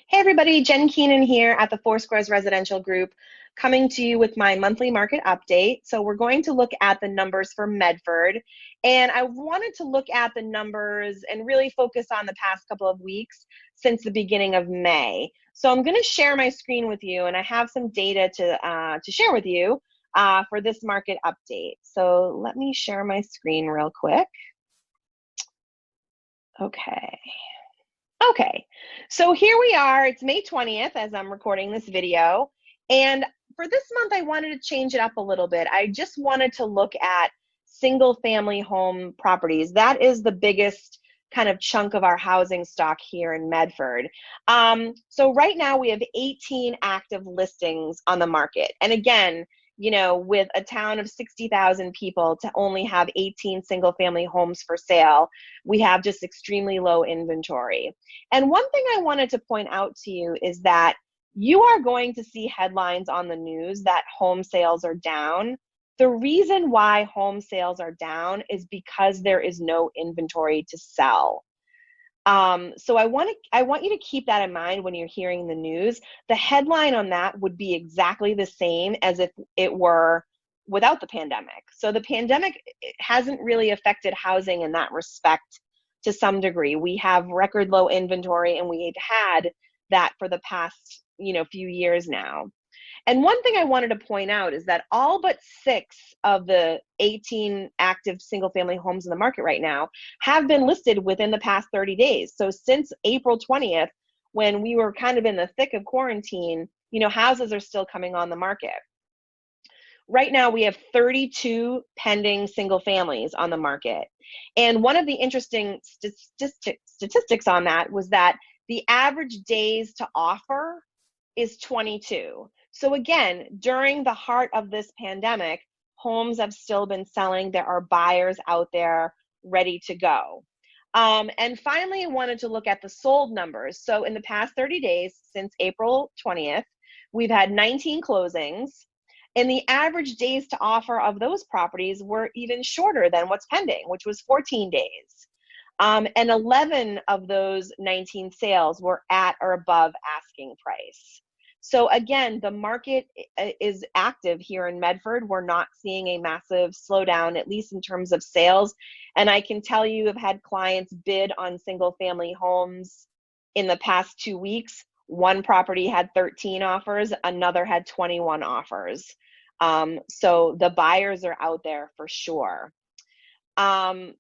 Hey everybody, Jen Keenan here at the Four Squares Residential Group, coming to you with my monthly market update. So we're going to look at the numbers for Medford, and I wanted to look at the numbers and really focus on the past couple of weeks since the beginning of May. So I'm going to share my screen with you, and I have some data to share with you for this market update. So let me share my screen real quick. Okay, so here we are. It's May 20th as I'm recording this video. And for this month, I wanted to change it up a little bit. I just wanted to look at single family home properties. That is the biggest kind of chunk of our housing stock here in Medford. So right now we have 18 active listings on the market. And again, you know, with a town of 60,000 people to only have 18 single family homes for sale, we have just extremely low inventory. And one thing I wanted to point out to you is that you are going to see headlines on the news that home sales are down. The reason why home sales are down is because there is no inventory to sell. So I want you to keep that in mind when you're hearing the news. The headline on that would be exactly the same as if it were without the pandemic. So the pandemic hasn't really affected housing in that respect to some degree. We have record low inventory, and we've had that for the past, few years now. And one thing I wanted to point out is that all but 6 of the 18 active single-family homes in the market right now have been listed within the past 30 days. So since April 20th, when we were kind of in the thick of quarantine, houses are still coming on the market. Right now, we have 32 pending single families on the market. And one of the interesting statistics on that was that the average days to offer is 22. So again, during the heart of this pandemic, homes have still been selling. There are buyers out there ready to go. And finally, I wanted to look at the sold numbers. So in the past 30 days, since April 20th, we've had 19 closings. And the average days to offer of those properties were even shorter than what's pending, which was 14 days. And 11 of those 19 sales were at or above asking price. So again, the market is active here in Medford. We're not seeing a massive slowdown, at least in terms of sales. And I can tell you, I've had clients bid on single family homes in the past 2 weeks. One property had 13 offers, another had 21 offers. So the buyers are out there for sure. And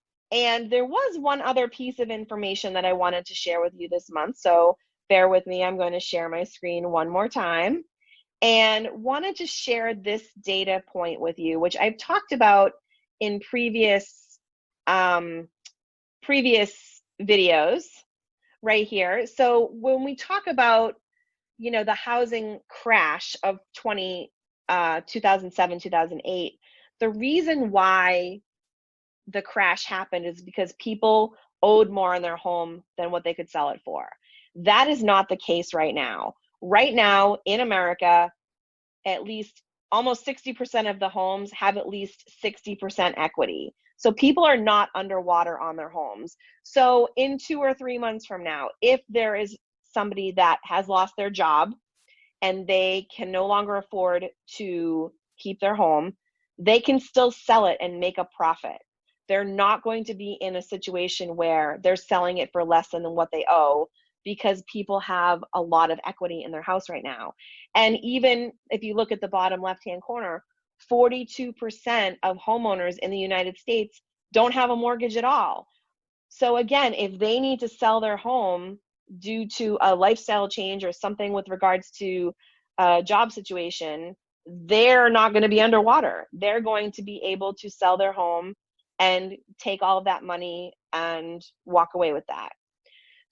there was one other piece of information that I wanted to share with you this month. So bear with me, I'm going to share my screen one more time, and wanted to share this data point with you, which I've talked about in previous videos right here. So when we talk about, the housing crash of 2007, 2008, the reason why the crash happened is because people owed more on their home than what they could sell it for. That is not the case right now. Right now in America, at least almost 60% of the homes have at least 60% equity. So people are not underwater on their homes. So in 2 or 3 months from now, if there is somebody that has lost their job and they can no longer afford to keep their home, they can still sell it and make a profit. They're not going to be in a situation where they're selling it for less than what they owe, because people have a lot of equity in their house right now. And even if you look at the bottom left-hand corner, 42% of homeowners in the United States don't have a mortgage at all. So again, if they need to sell their home due to a lifestyle change or something with regards to a job situation, they're not going to be underwater. They're going to be able to sell their home and take all of that money and walk away with that.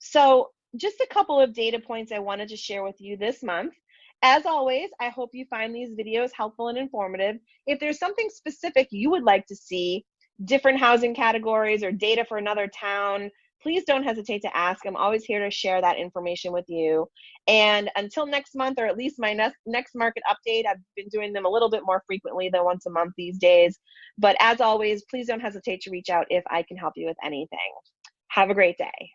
So just a couple of data points I wanted to share with you this month. As always, I hope you find these videos helpful and informative. If there's something specific you would like to see, different housing categories or data for another town, please don't hesitate to ask. I'm always here to share that information with you. And until next month, or at least my next market update, I've been doing them a little bit more frequently than once a month these days. But as always, please don't hesitate to reach out if I can help you with anything. Have a great day.